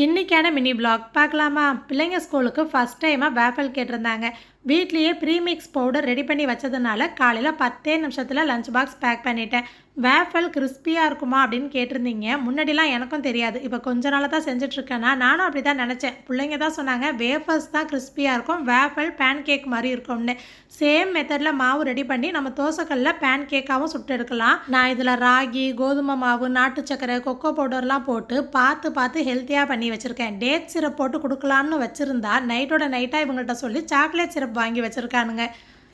இன்றைக்கான mini black பார்க்கலாமா? பிள்ளைங்க ஸ்கூலுக்கு ஃபஸ்ட் டைமாக வேஃபல் கேட்டிருந்தாங்க. வீட்லேயே ப்ரீமிக்ஸ் பவுடர் ரெடி பண்ணி வச்சதுனால காலையில் 10 நிமிஷத்தில் லஞ்ச் பாக்ஸ் பேக் பண்ணிட்டேன். வேஃபல் கிறிஸ்பியாக இருக்குமா அப்படின்னு கேட்டிருந்தீங்க. முன்னாடிலாம் எனக்கும் தெரியாது. இப்போ கொஞ்ச நாளாக தான் செஞ்சிட்ருக்கேன்னா நானும் அப்படி தான் நினச்சேன். பிள்ளைங்க தான் சொன்னாங்க வேஃபல்ஸ் தான் கிறிஸ்பியாக இருக்கும், வேஃபல் பேன் கேக் மாதிரி இருக்கும்னு. சேம் மெத்தடில் மாவு ரெடி பண்ணி நம்ம தோசைக்கல்லில் பேன் கேக்காகவும் சுட்டு எடுக்கலாம். நான் இதில் ராகி, கோதுமை மாவு, நாட்டு சக்கரை, கொக்கோ பவுடர்லாம் போட்டு பார்த்து ஹெல்த்தியாக பண்ணி வச்சுருக்கேன். டேட் சிரப் போட்டு கொடுக்கலான்னு வச்சுருந்தா நைட்டோட நைட்டாக இவங்கள்ட்ட சொல்லி சாக்லேட் சிரப் வாங்கி வச்சுருக்கானுங்க.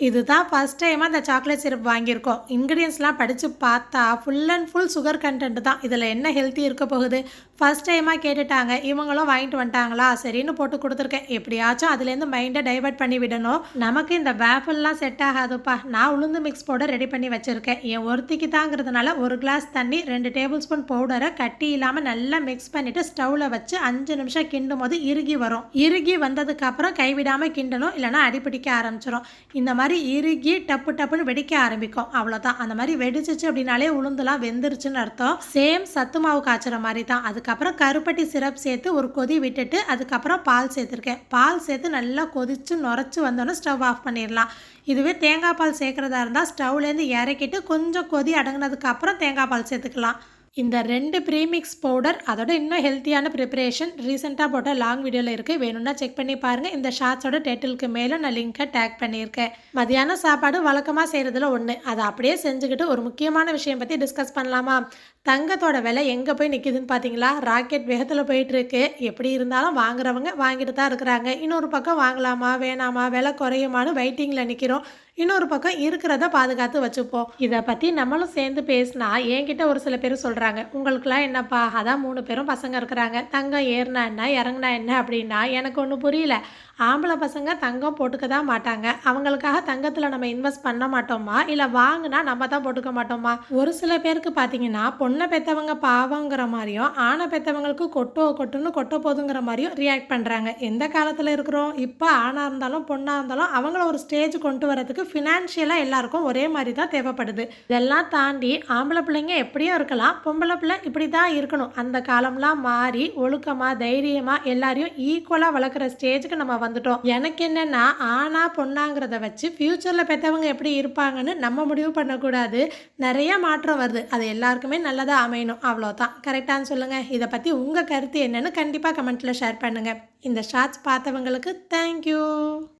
இதுதான் ஃபஸ்ட் டைமாக இந்த சாக்லேட் சிரப் வாங்கியிருக்கோம். இன்க்ரீடியன்ஸ்லாம் படித்து பார்த்தா full and full sugar content தான். இதில் என்ன ஹெல்த்தி இருக்க போகுது? ஃபஸ்ட் டைமாக கேட்டுட்டாங்க, இவங்களும் வாங்கிட்டு வந்துட்டாங்களா, சரின்னு போட்டு கொடுத்துருக்கேன். எப்படியாச்சும் அதுலேருந்து மைண்டை டைவர்ட் பண்ணி விடணும். நமக்கு இந்த வேஃபல்லாம் செட் ஆகாதுப்பா. நான் உளுந்து மிக்ஸ் பவுடர் ரெடி பண்ணி வச்சுருக்கேன். என் ஒருத்திக்கு தாங்கிறதுனால 1 கிளாஸ் தண்ணி, 2 டேபிள் ஸ்பூன் பவுடரை கட்டி இல்லாமல் நல்லா மிக்ஸ் பண்ணிவிட்டு ஸ்டவ்வில் வச்சு 5 நிமிஷம் கிண்டும் போது இறுகி வரும். இறுகி வந்ததுக்கப்புறம் கைவிடாமல் கிண்டணும், இல்லைனா அடிப்பிடிக்க ஆரம்பிச்சிடும். இந்த மாதிரி இறுகி டப்புன்னு வெடிக்க ஆரம்பிக்கும். அவ்வளோதான். அந்த மாதிரி வெடிச்சிச்சு அப்படின்னாலே உளுந்துலாம் வெந்துருச்சுன்னு அர்த்தம். சேம் சத்து மாவு காய்ச்சுற மாதிரி தான். அதுக்கப்புறம் கருப்பட்டி சிரப் சேர்த்து ஒரு கொதி விட்டுட்டு அதுக்கப்புறம் பால் சேர்த்துருக்கேன். பால் சேர்த்து நல்லா கொதிச்சு நுரைச்சி வந்தோன்னே ஸ்டவ் ஆஃப் பண்ணிடலாம். இதுவே தேங்காய் பால் சேர்க்குறதா இருந்தால் ஸ்டவ்லேருந்து இறக்கிட்டு கொஞ்சம் கொதி அடங்கினதுக்கப்புறம் தேங்காய் பால் சேர்த்துக்கலாம். இந்த 2 ப்ரீமிக்ஸ் பவுடர் அதோட இன்னும் ஹெல்த்தியான ப்ரிப்பரேஷன் ரீசெண்டாக போட்ட லாங் வீடியோவில் இருக்குது. வேணும்னா செக் பண்ணி பாருங்கள். இந்த ஷார்ட்ஸோட டைட்டிலுக்கு மேலே நான் லிங்க்கை டேக் பண்ணியிருக்கேன். மதியான சாப்பாடு வழக்கமாக செய்கிறதுல ஒன்று. அதை அப்படியே செஞ்சுக்கிட்டு ஒரு முக்கியமான விஷயம் பற்றி டிஸ்கஸ் பண்ணலாமா? தங்கத்தோட விலை எங்கே போய் நிற்கிதுன்னு பார்த்தீங்களா? ராக்கெட் வேகத்தில் போயிட்டுருக்கு. எப்படி இருந்தாலும் வாங்குறவங்க வாங்கிட்டு தான் இருக்கிறாங்க. இன்னொரு பக்கம் வாங்கலாமா வேணாமா, விலை குறையுமான்னு வெயிட்டிங்கில் நிற்கிறோம். இன்னொரு பக்கம் இருக்கிறத பாதுகாத்து வச்சுப்போம். இதை பற்றி நம்மளும் சேர்ந்து பேசினா என்கிட்ட ஒரு சில பேர் சொல்கிறாங்க, உங்களுக்குலாம் என்னப்பா, அதான் 3 பேரும் பசங்க இருக்கிறாங்க, தங்கம் ஏறினா என்ன இறங்கினா என்ன அப்படின்னா எனக்கு ஒன்றும் புரியல. ஆம்பளை பசங்க தங்கம் போட்டுக்க தான் மாட்டாங்க. அவங்களுக்காக தங்கத்தில் நம்ம இன்வெஸ்ட் பண்ண மாட்டோமா, இல்லை வாங்கினா நம்ம தான் போட்டுக்க மாட்டோமா? ஒரு சில பேருக்கு பார்த்தீங்கன்னா பொண்ணை பெற்றவங்க பாவங்கிற மாதிரியும், ஆணை பெற்றவங்களுக்கு கொட்டுன்னு கொட்ட போதுங்கிற மாதிரியும் ரியாக்ட் பண்ணுறாங்க. எந்த காலத்தில் இருக்கிறோம்? இப்போ ஆணாக இருந்தாலும் பொண்ணாக இருந்தாலும் அவங்கள ஒரு ஸ்டேஜ் கொண்டு வரதுக்கு ஃபினான்ஷியலாக எல்லாருக்கும் ஒரே மாதிரி தான் தேவைப்படுது. இதெல்லாம் தாண்டி ஆம்பளை பிள்ளைங்க எப்படியும் இருக்கலாம், பொம்பளை பிள்ளை இப்படி தான் இருக்கணும். அந்த காலம்லாம் மாறி ஒழுக்கமாக தைரியமாக எல்லாரையும் ஈக்குவலாக வளர்க்குற ஸ்டேஜுக்கு நம்ம வந்துட்டோம். எனக்கு என்னென்னா, ஆனா பொண்ணாங்கிறத வச்சு ஃப்யூச்சரில் பெற்றவங்க எப்படி இருப்பாங்கன்னு நம்ம முடிவு பண்ணக்கூடாது. நிறைய மாற்றம் வருது. அது எல்லாருக்குமே நல்லதாக அமையணும். அவ்வளோதான். கரெக்டானு சொல்லுங்கள். இதை பற்றி உங்கள் கருத்து என்னன்னு கண்டிப்பாக கமெண்ட்டில் ஷேர் பண்ணுங்கள். இந்த ஷார்ட்ஸ் பார்த்தவங்களுக்கு தேங்க்யூ.